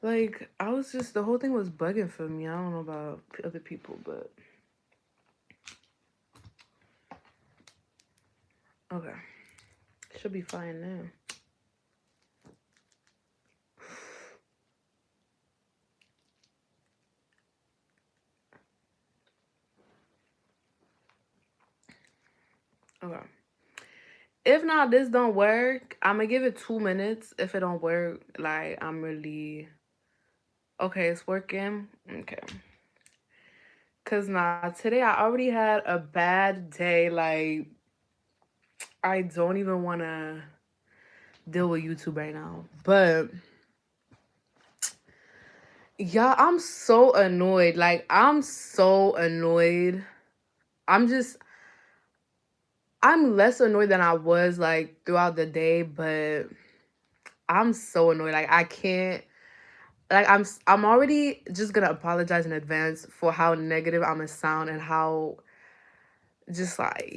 Like, I was just, the whole thing was bugging for me. I don't know about other people, but okay. Should be fine now. Okay. If not, this don't work, I'm gonna give it 2 minutes. If it don't work, like, I'm really okay. It's working. Okay. Cause nah, today I already had a bad day. Like, I don't even wanna deal with YouTube right now. But yeah, I'm so annoyed. Like, I'm so annoyed. I'm just I'm less annoyed than I was like throughout the day, but I'm so annoyed. Like, I can't, like, I'm already just gonna apologize in advance for how negative I'm gonna sound and how just like,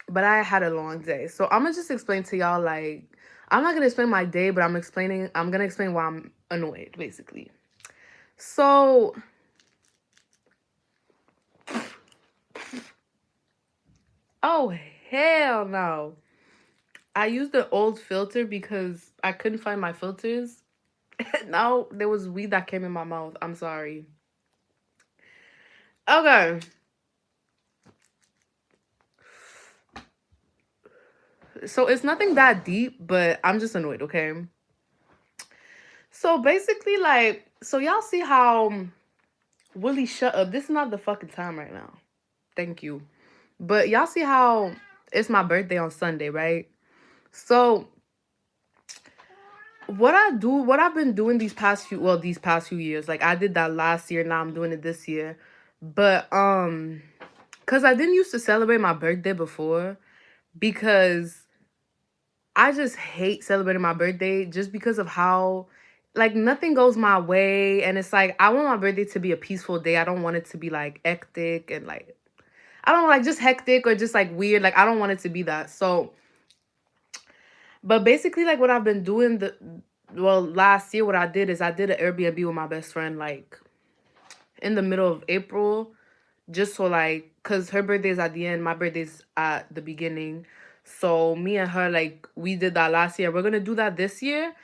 but I had a long day. So I'm gonna just explain to y'all, like, I'm not gonna explain my day, but I'm gonna explain why I'm annoyed, basically. So, oh hell no. I used the old filter because I couldn't find my filters. Now there was weed that came in my mouth. I'm sorry. Okay. So it's nothing that deep, but I'm just annoyed, okay? So basically, like, so y'all see how Willie shut up. This is not the fucking time right now. Thank you. But y'all see how it's my birthday on Sunday, right? So what I've been doing these past few years, like I did that last year, now I'm doing it this year. But cuz I didn't used to celebrate my birthday before because I just hate celebrating my birthday just because of how like nothing goes my way, and it's like I want my birthday to be a peaceful day. I don't want it to be like hectic and like I don't know, like just hectic or just like weird. Like I don't want it to be that. So, but basically like what I've been doing last year what I did is I did an Airbnb with my best friend like in the middle of April, just so like cuz her birthday's at the end, my birthday's at the beginning. So me and her, like, we did that last year. We're going to do that this year,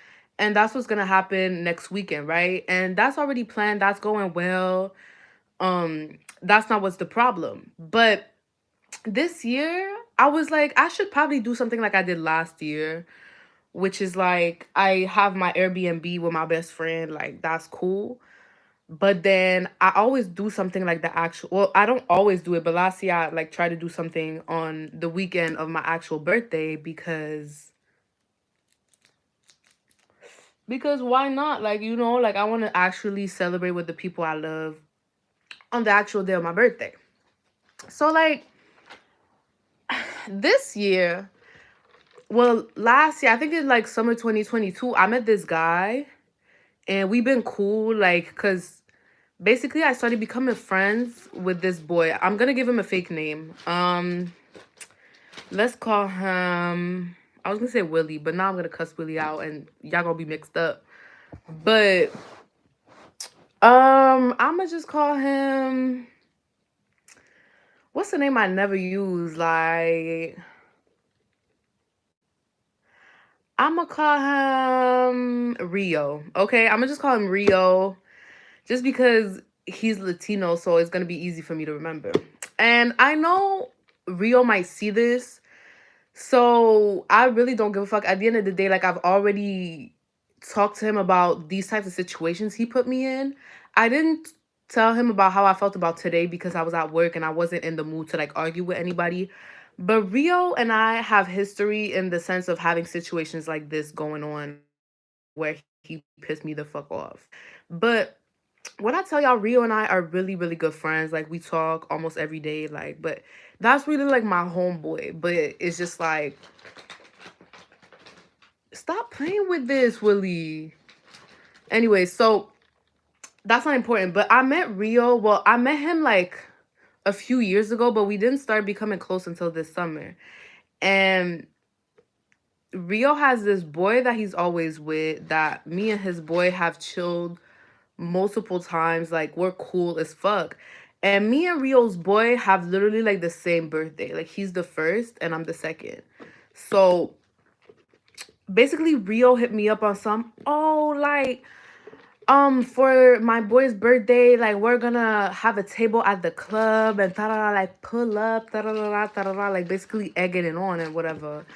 and that's what's going to happen next weekend, right? And that's already planned. That's going well. That's not what's the problem. But this year, I was like I should probably do something like I did last year, which is like I have my Airbnb with my best friend, like that's cool. But then I always do something like the actual, well, I don't always do it, but last year I like try to do something on the weekend of my actual birthday because why not? Like, like I want to actually celebrate with the people I love on the actual day of my birthday. So like this year, well, last year, I think it's like summer 2022, I met this guy and we've been cool like cuz basically I started becoming friends with this boy. I'm going to give him a fake name. Let's call him. I was gonna say Willie, but now I'm gonna cuss Willie out, and y'all gonna be mixed up. But I'm gonna just call him. What's the name I never use? Like, I'm gonna call him Rio. Okay, I'm gonna just call him Rio, just because he's Latino, so it's gonna be easy for me to remember. And I know Rio might see this, so I really don't give a fuck. At the end of the day, like I've already talked to him about these types of situations he put me in. I didn't tell him about how I felt about today because I was at work and I wasn't in the mood to like argue with anybody. But Rio and I have history in the sense of having situations like this going on where he pissed me the fuck off. But when I tell y'all, Rio and I are really, really good friends. Like we talk almost every day. Like, but that's really like my homeboy. But it's just like, stop playing with this, Willie. Anyway, so that's not important. But I met Rio. Well, I met him like a few years ago, but we didn't start becoming close until this summer. And Rio has this boy that he's always with, that me and his boy have chilled multiple times. Like, we're cool as fuck. And me and Rio's boy have literally like the same birthday. Like, he's the first and I'm the second. So basically, Rio hit me up on some, oh, like, for my boy's birthday, like, we're gonna have a table at the club and ta-da, like, pull up, ta-da, ta-da, like, basically egging it on and whatever.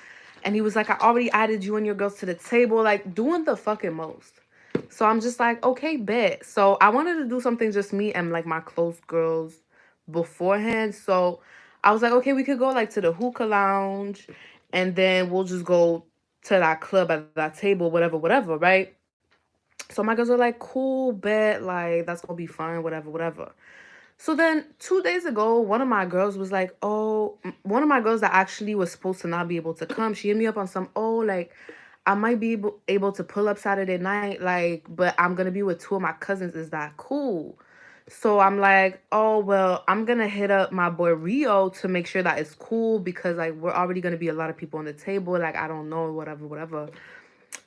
And he was like, I already added you and your girls to the table, like, doing the fucking most. So I'm just like, okay, bet. So I wanted to do something just me and like my close girls beforehand. So I was like, okay, we could go like to the hookah lounge and then we'll just go to that club at that table, whatever, whatever, right? So my girls were like, cool, bet, like that's gonna be fun, whatever, whatever. So then 2 days ago, one of my girls was like, oh, one of my girls that actually was supposed to not be able to come, she hit me up on some, oh, like, I might be able to pull up Saturday night, like, but I'm gonna be with two of my cousins. Is that cool? So I'm like, oh, well, I'm gonna hit up my boy Rio to make sure that it's cool because, like, we're already gonna be a lot of people on the table. Like, I don't know, whatever, whatever.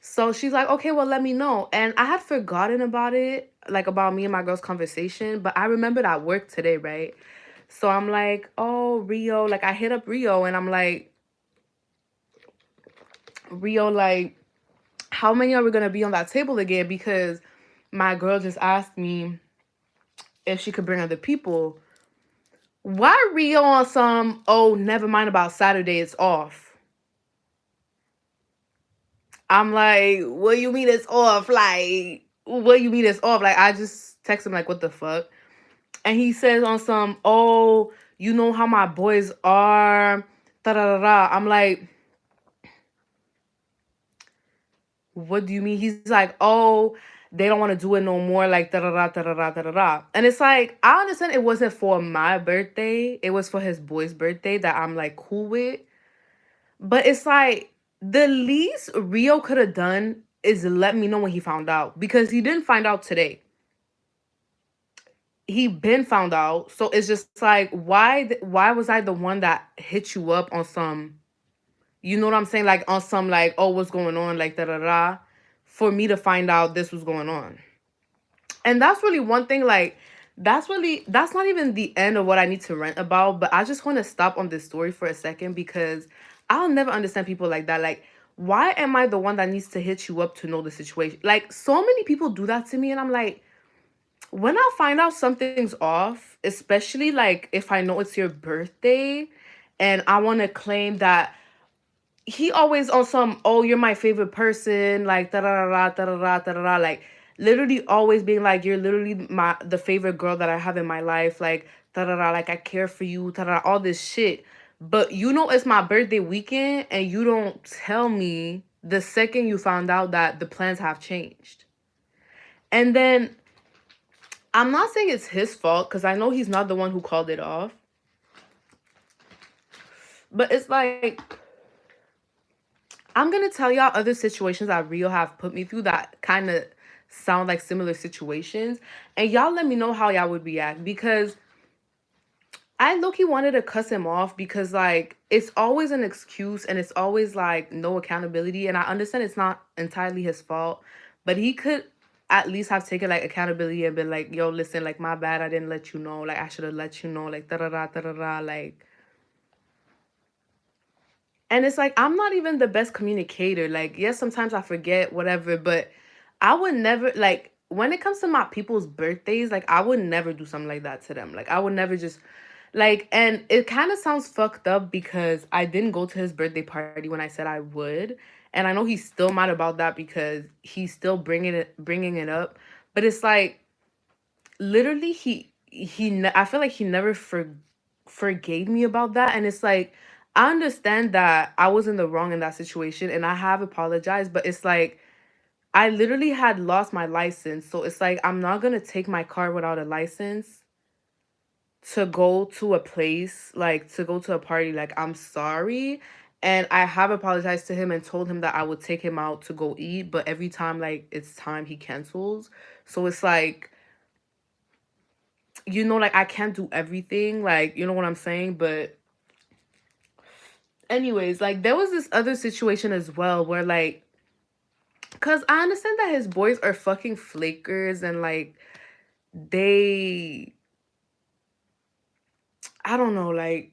So she's like, okay, well, let me know. And I had forgotten about it, like about me and my girl's conversation, but I remembered at work today, right? So I'm like, oh, Rio, like I hit up Rio and I'm like, Rio, like, how many are we gonna be on that table again? Because my girl just asked me if she could bring other people. Why Rio on some, oh, never mind about Saturday, it's off? I'm like, what do you mean it's off? Like, what do you mean it's off? Like, I just text him, like, what the fuck? And he says on some, oh, you know how my boys are, da da da da. I'm like, what do you mean? He's like, oh, they don't want to do it no more, like da da da da da da da da. And it's like, I understand it wasn't for my birthday, it was for his boy's birthday that I'm like cool with. But it's like the least Rio could have done is let me know when he found out because he didn't find out today. He been found out. So it's just like why was I the one that hit you up on some, you know what I'm saying? Like on some like, oh, what's going on? Like da da da for me to find out this was going on. And that's really one thing, like that's not even the end of what I need to rant about, but I just want to stop on this story for a second because I'll never understand people like that. Like, why am I the one that needs to hit you up to know the situation? Like, so many people do that to me, and I'm like, when I find out something's off, especially like if I know it's your birthday and I want to claim that he always on some, oh, you're my favorite person, like da da da da da da da da, like literally always being like, you're literally the favorite girl that I have in my life, like da da da, like I care for you, da da, all this shit. But you know it's my birthday weekend, and you don't tell me the second you found out that the plans have changed. And then I'm not saying it's his fault because I know he's not the one who called it off. But it's like I'm gonna tell y'all other situations that Rio have put me through that kind of sound like similar situations, and y'all let me know how y'all would react because I low-key wanted to cuss him off because like it's always an excuse and it's always like no accountability, and I understand it's not entirely his fault, but he could at least have taken like accountability and been like, yo, listen, like my bad, I didn't let you know, like I should have let you know, like da da da da da da, like. And it's like I'm not even the best communicator. Like, yes, sometimes I forget whatever, but I would never like when it comes to my people's birthdays, like I would never do something like that to them. Like I would never just like, and it kind of sounds fucked up because I didn't go to his birthday party when I said I would. And I know he's still mad about that because he's still bringing it up. But it's like literally I feel like he never forgave me about that, and it's like I understand that I was in the wrong in that situation and I have apologized, but it's like I literally had lost my license, so it's like I'm not going to take my car without a license to go to a place, like to go to a party. Like, I'm sorry. And I have apologized to him and told him that I would take him out to go eat, but every time like it's time he cancels. So it's like, like I can't do everything, like, you know what I'm saying? But Anyways, like there was this other situation as well where like, cause I understand that his boys are fucking flakers and like they, I don't know, like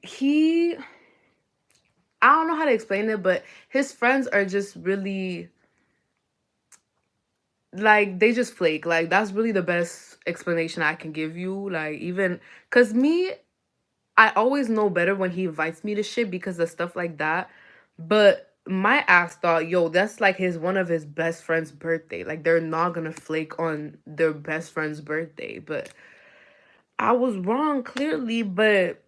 I don't know how to explain it, but his friends are just really like they just flake. Like that's really the best explanation I can give you. Like even cause me, I always know better when he invites me to shit because of stuff like that. But my ass thought, yo, that's like his one of his best friend's birthday. Like they're not gonna flake on their best friend's birthday. But I was wrong clearly, but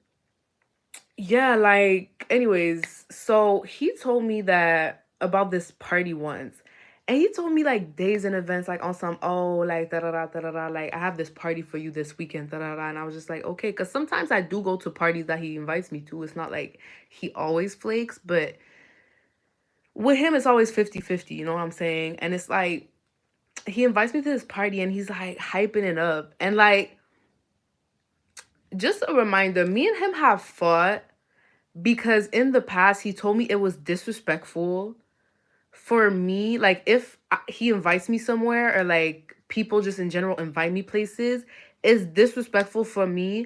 yeah, like, anyways, so he told me that about this party once. And he told me like days in advance, like on some, oh, like da da da da da da, like I have this party for you this weekend, da da da. And I was just like, okay, because sometimes I do go to parties that he invites me to. It's not like he always flakes, but with him, it's always 50-50, you know what I'm saying? And it's like, he invites me to this party and he's like hyping it up. And like, just a reminder, me and him have fought because in the past he told me it was disrespectful for me, like if he invites me somewhere or like people just in general invite me places, it's disrespectful for me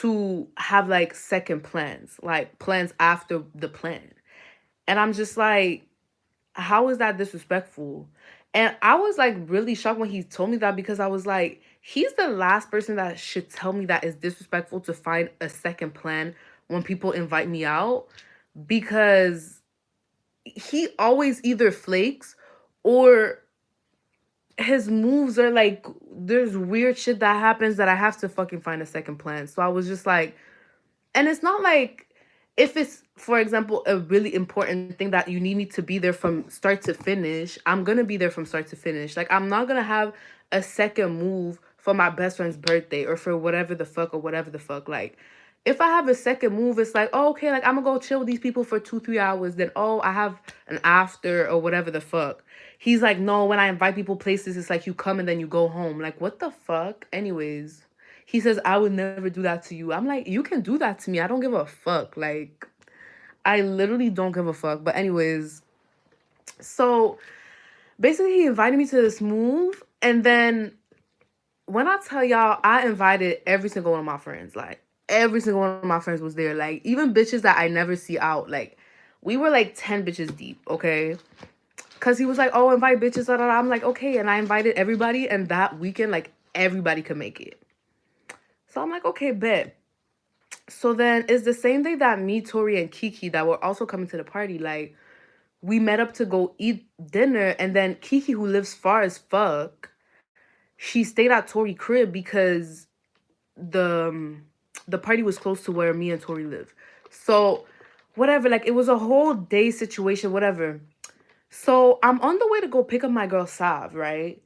to have like second plans, like plans after the plan. And I'm just like, how is that disrespectful? And I was like really shocked when he told me that because I was like, he's the last person that should tell me that it's disrespectful to find a second plan when people invite me out, because he always either flakes or his moves are like there's weird shit that happens that I have to fucking find a second plan. So I was just like, and it's not like if it's, for example, a really important thing that you need me to be there from start to finish, I'm gonna be there from start to finish. Like I'm not gonna have a second move for my best friend's birthday or for whatever the fuck or whatever the fuck. Like if I have a second move, it's like, oh, okay, like I'm gonna go chill with these people for 2-3 hours. Then oh, I have an after or whatever the fuck. He's like, no, when I invite people places, it's like you come and then you go home. Like what the fuck? Anyways, he says, I would never do that to you. I'm like, you can do that to me. I don't give a fuck. Like, I literally don't give a fuck. But, anyways, so basically, he invited me to this move. And then when I tell y'all, I invited every single one of my friends. Like, every single one of my friends was there. Like, even bitches that I never see out. Like, we were like 10 bitches deep, okay? Because he was like, oh, invite bitches. Da, da, da. I'm like, okay. And I invited everybody. And that weekend, like, everybody could make it. So I'm like, okay, bet. So then it's the same day that me, Tori, and Kiki that were also coming to the party. Like we met up to go eat dinner, and then Kiki, who lives far as fuck, she stayed at Tori crib because the the party was close to where me and Tori live. So whatever, like it was a whole day situation, whatever. So I'm on the way to go pick up my girl Sav, right?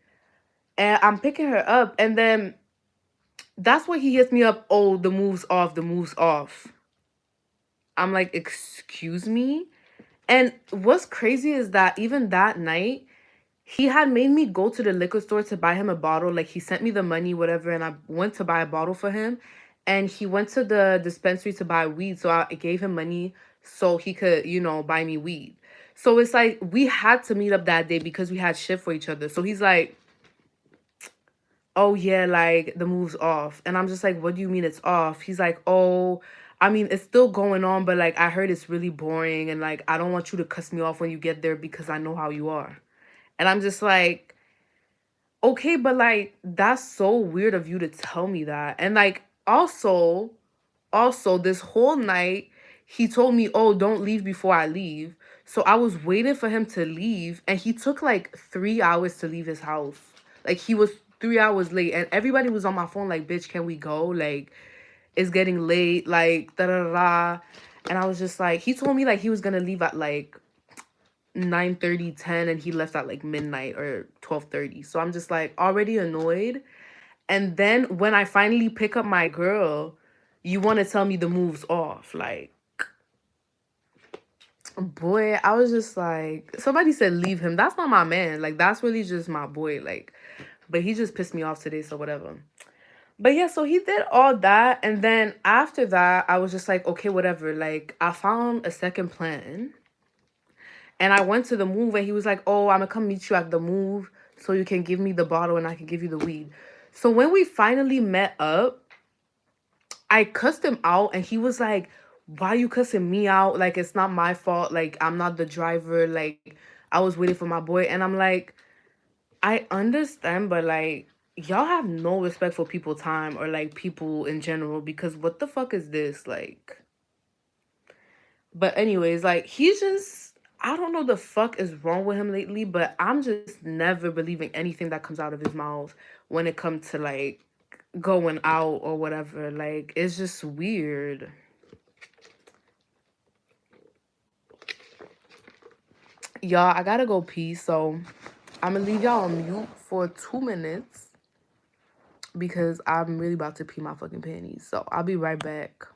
And I'm picking her up, and then that's when he hits me up. Oh, the move's off. The move's off. I'm like, excuse me? And what's crazy is that even that night, he had made me go to the liquor store to buy him a bottle. Like he sent me the money, whatever, and I went to buy a bottle for him. And he went to the dispensary to buy weed. So I gave him money so he could, buy me weed. So it's like we had to meet up that day because we had shit for each other. So he's like, oh yeah, like the move's off. And I'm just like, what do you mean it's off? He's like, oh, I mean, it's still going on, but like I heard it's really boring and like I don't want you to cuss me off when you get there because I know how you are. And I'm just like, okay, but like that's so weird of you to tell me that. And like also this whole night he told me, oh, don't leave before I leave. So I was waiting for him to leave and he took like 3 hours to leave his house. Like he was 3 hours late and everybody was on my phone like, bitch, can we go? Like it's getting late, like da da da da. And I was just like, he told me like he was gonna leave at like 9:30, 10, and he left at like midnight or 12:30. So I'm just like already annoyed. And then when I finally pick up my girl, you want to tell me the move's off. Like, boy, I was just like, somebody said leave him. That's not my man. Like, that's really just my boy. Like, but he just pissed me off today, so whatever. But yeah, so he did all that. And then after that, I was just like, okay, whatever. Like, I found a second plan. And I went to the move and he was like, oh, I'm gonna come meet you at the move so you can give me the bottle and I can give you the weed. So when we finally met up, I cussed him out and he was like, why you cussing me out? Like, it's not my fault. Like, I'm not the driver. Like, I was waiting for my boy. And I'm like, I understand, but like, y'all have no respect for people time or like people in general because what the fuck is this? Like, but anyways, like he's just I don't know the fuck is wrong with him lately, but I'm just never believing anything that comes out of his mouth when it comes to like going out or whatever. Like it's just weird. Y'all, I gotta go pee, so I'm gonna leave y'all on mute for 2 minutes because I'm really about to pee my fucking panties. So I'll be right back.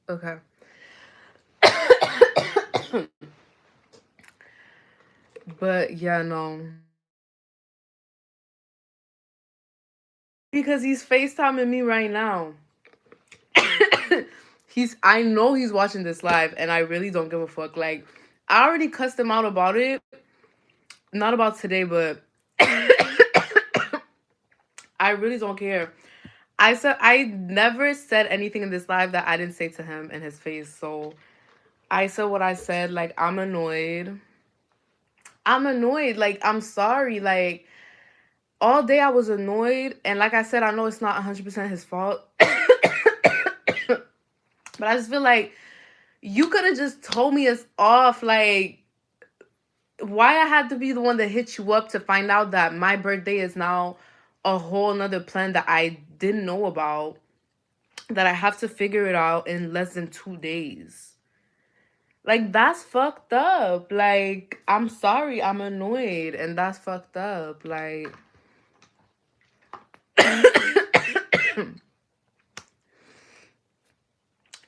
Okay. But yeah, no. Because he's FaceTiming me right now. I know he's watching this live and I really don't give a fuck. Like I already cussed him out about it. Not about today, but I really don't care. I never said anything in this live that I didn't say to him in his face. So I said what I said. Like I'm annoyed. I'm annoyed. Like I'm sorry. Like all day I was annoyed. And like I said, I know it's not 100% his fault. But I just feel like you could have just told me it's off. Like, why I had to be the one that hit you up to find out that my birthday is now a whole nother plan that I didn't know about, that I have to figure it out in less than 2 days. Like, that's fucked up. Like, I'm sorry, I'm annoyed, and that's fucked up. Like,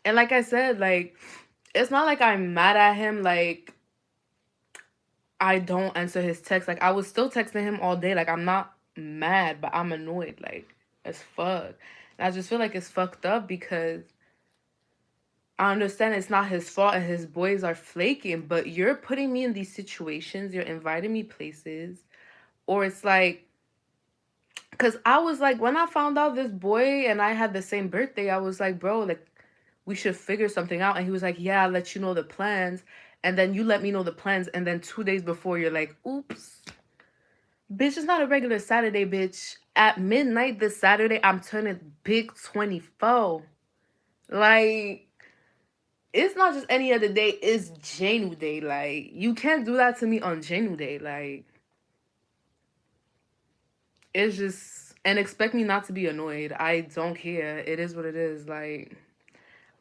and like I said, like, it's not like I'm mad at him. Like, I don't answer his text. Like I was still texting him all day. Like I'm not mad, but I'm annoyed. Like as fuck. And I just feel like it's fucked up because I understand it's not his fault and his boys are flaking, but you're putting me in these situations. You're inviting me places, or it's like, cause I was like, when I found out this boy and I had the same birthday, I was like, bro, like we should figure something out. And he was like, yeah, I'll let you know the plans. And then you let me know the plans, and then 2 days before, you're like, oops. Bitch, it's not a regular Saturday, bitch. At midnight this Saturday, I'm turning big 24. Like, it's not just any other day, it's Janu Day. Like, you can't do that to me on Janu Day. Like, it's just, and expect me not to be annoyed. I don't care. It is what it is. Like,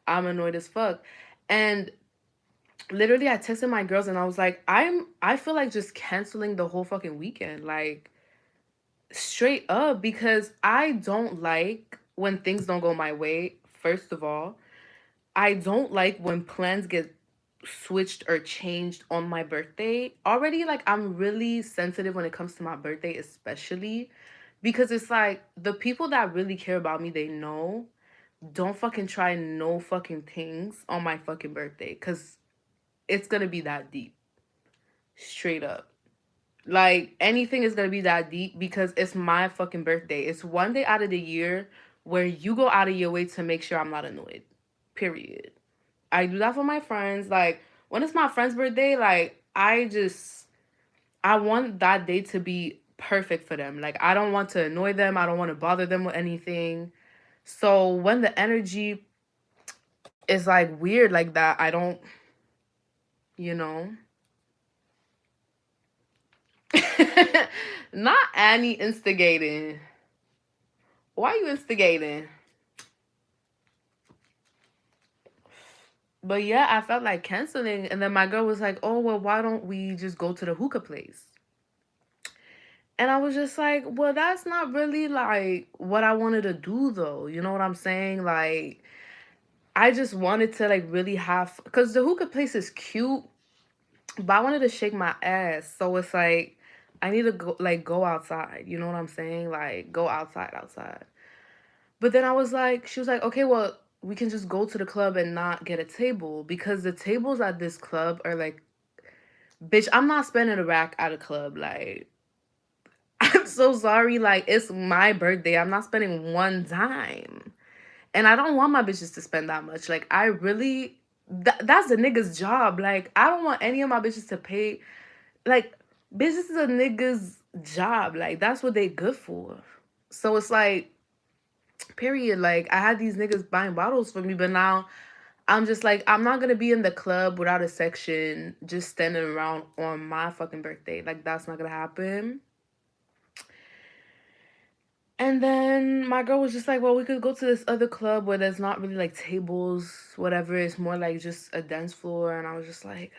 I'm annoyed as fuck. And literally, I texted my girls and I was like, I feel like just canceling the whole fucking weekend. Like, straight up, because I don't like when things don't go my way. First of all, I don't like when plans get switched or changed on my birthday. Already, like, I'm really sensitive when it comes to my birthday, especially because it's like the people that really care about me, they know. don't fucking try no fucking things on my fucking birthday, cuz it's going to be that deep. Straight up. Like anything is going to be that deep because it's my fucking birthday. It's one day out of the year where you go out of your way to make sure I'm not annoyed. Period. I do that for my friends. Like when it's my friend's birthday, like I want that day to be perfect for them. Like I don't want to annoy them. I don't want to bother them with anything. So when the energy is like weird like that, I don't, you know. Not Annie instigating. Why are you instigating? But yeah, I felt like canceling. And then my girl was like, oh, well, why don't we just go to the hookah place? And I was just like, well, that's not really like what I wanted to do, though. You know what I'm saying? Like, I just wanted to like really have, because the hookah place is cute, but I wanted to shake my ass. So it's like, I need to go outside. You know what I'm saying? Like, go outside. But then I was like, she was like, okay, well, we can just go to the club and not get a table because the tables at this club are like, bitch, I'm not spending a rack at a club. Like, I'm so sorry. Like, it's my birthday. I'm not spending one dime. And I don't want my bitches to spend that much. Like, I really, that's the nigga's job. Like, I don't want any of my bitches to pay. Like, business is a nigga's job. Like, that's what they good for. So it's like, period. Like, I had these niggas buying bottles for me, but now I'm just like, I'm not gonna be in the club without a section just standing around on my fucking birthday. Like, that's not gonna happen. And then my girl was just like, well, we could go to this other club where there's not really like tables, whatever. It's more like just a dance floor. And I was just like,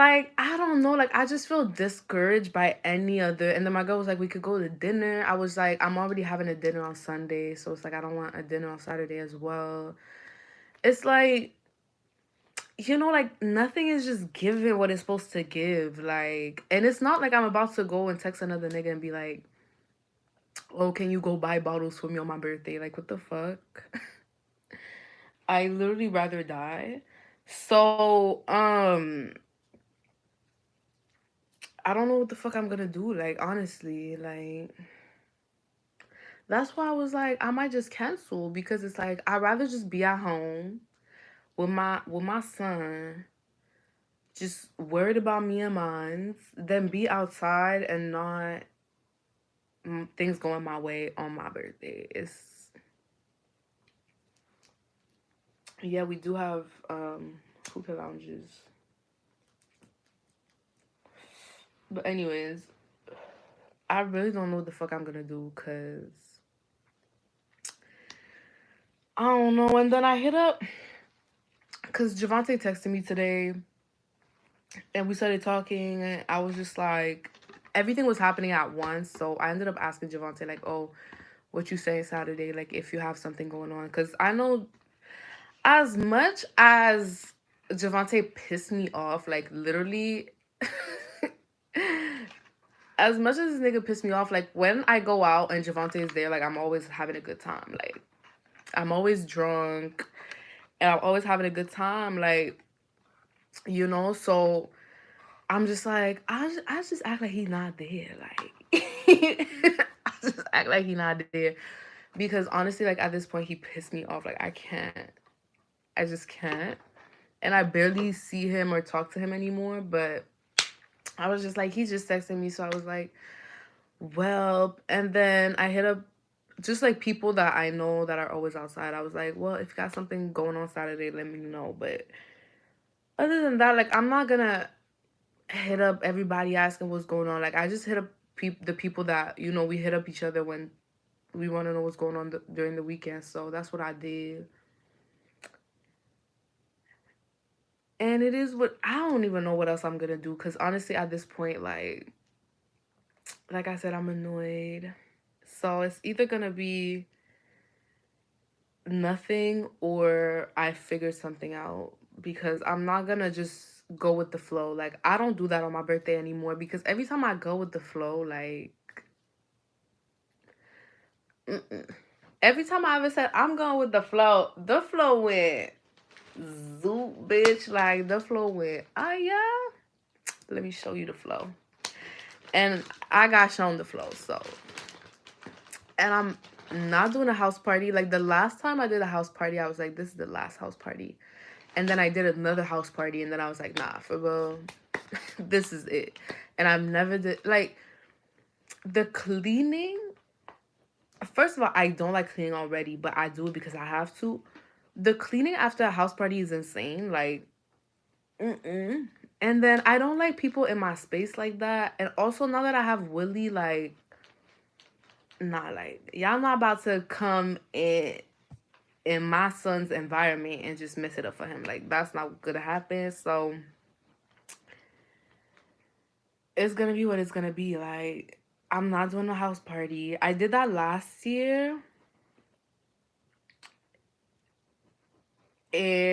I don't know. Like, I just feel discouraged by any other. And then my girl was like, we could go to dinner. I was like, I'm already having a dinner on Sunday. So it's like, I don't want a dinner on Saturday as well. It's like, like nothing is just giving what it's supposed to give. Like, and it's not like I'm about to go and text another nigga and be like, oh, can you go buy bottles for me on my birthday? Like, what the fuck? I literally rather die. So, I don't know what the fuck I'm gonna do. Like, honestly, like, that's why I was like, I might just cancel because it's like I'd rather just be at home with my son, just worried about me and mine, than be outside and not things going my way on my birthday. It's Yeah, we do have hookah lounges. But anyways, I really don't know what the fuck I'm gonna do because I don't know. And then I hit up because Javante texted me today and we started talking. And I was just like, everything was happening at once. So I ended up asking Javante, like, oh, what you saying Saturday? Like, if you have something going on. Because I know as much as Javante pissed me off, like, literally. As much as this nigga pissed me off, like when I go out and Javante is there, like I'm always having a good time. Like I'm always drunk and I'm always having a good time. Like, so I'm just like, I just act like he's not there. Like I just act like he's not there. Because honestly, like at this point he pissed me off. Like I can't. I just can't. And I barely see him or talk to him anymore. But I was just like, he just texted me, so I was like, well, and then I hit up just like people that I know that are always outside. I was like, well, if you got something going on Saturday, let me know. But other than that, like, I'm not gonna hit up everybody asking what's going on. Like, I just hit up the people that, we hit up each other when we want to know what's going on during the weekend. So that's what I did. And it is what I don't even know what else I'm gonna do. Because honestly, at this point, like I said, I'm annoyed. So it's either gonna be nothing or I figure something out because I'm not gonna just go with the flow. Like I don't do that on my birthday anymore because every time I go with the flow, like Mm-mm. Every time I ever said I'm going with the flow went zoop, bitch. Like the flow went, ah yeah. Let me show you the flow. And I got shown the flow, so. And I'm not doing a house party. Like the last time I did a house party, I was like, this is the last house party. And then I did another house party, and then I was like, nah, for real, this is it. And I've never did, like, the cleaning. First of all, I don't like cleaning already, but I do it because I have to. The cleaning after a house party is insane. Like, mm-mm. And then I don't like people in my space like that. And also, now that I have Willie, like, nah, like, y'all not about to come in my son's environment and just mess it up for him. Like, that's not gonna happen. So it's gonna be what it's gonna be. Like, I'm not doing a house party. I did that last year. And